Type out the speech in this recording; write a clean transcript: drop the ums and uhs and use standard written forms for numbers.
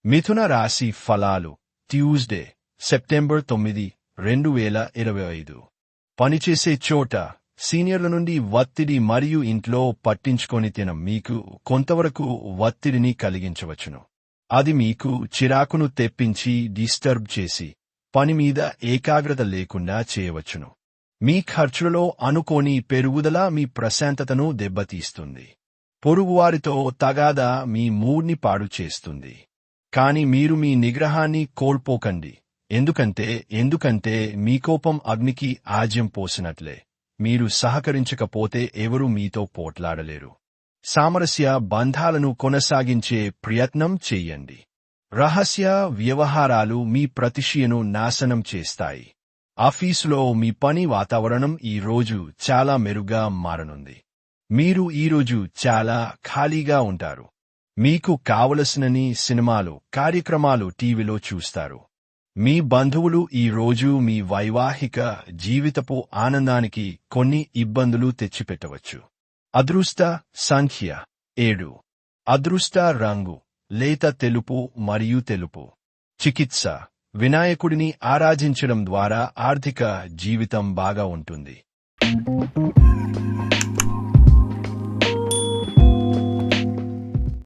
మిథున రాశి ఫలాలు ట్యూస్డే సెప్టెంబర్ 9, 2025. పనిచేసే చోట సీనియర్ల నుండి ఒత్తిడి మరియు ఇంట్లో పట్టించుకొని తినం మీకు కొంతవరకు ఒత్తిడిని కలిగించవచ్చును. అది మీకు చిరాకును తెప్పించి డిస్టర్బ్ చేసి పని మీద ఏకాగ్రత లేకుండా చేయవచ్చును. మీ ఖర్చులలో అనుకోని పెరుగుదల మీ ప్రశాంతతను దెబ్బతీస్తుంది. పొరుగువారితో తగాదా మీ మూడ్ని పాడు చేస్తుంది. కాని మీరు మీ నిగ్రహాన్ని కోల్పోకండి. ఎందుకంటే మీ కోపం అగ్నికి ఆజ్యం పోసినట్లే. మీరు సహకరించకపోతే ఎవరూ మీతో పోట్లాడలేరు. సామరస్య బంధాలను కొనసాగించే ప్రయత్నం చెయ్యండి. రహస్య వ్యవహారాలు మీ ప్రతిష్టను నాశనం చేస్తాయి. ఆఫీసులో మీ పని వాతావరణం ఈ రోజు చాలా మెరుగ్గా మారనుంది. మీరు ఈరోజు చాలా ఖాళీగా ఉంటారు. మీకు కావలసినన్ని సినిమాలు, కార్యక్రమాలు టీవీలో చూస్తారు. మీ బంధువులు ఈ రోజు మీ వైవాహిక జీవితపు ఆనందానికి కొన్ని ఇబ్బందులు తెచ్చిపెట్టవచ్చు. అదృష్ట సంఖ్య 7. అదృష్ట రంగు లేత తెలుపు మరియు తెలుపు. చికిత్స వినాయకుడిని ఆరాధించడం ద్వారా ఆర్థిక జీవితం బాగా ఉంటుంది.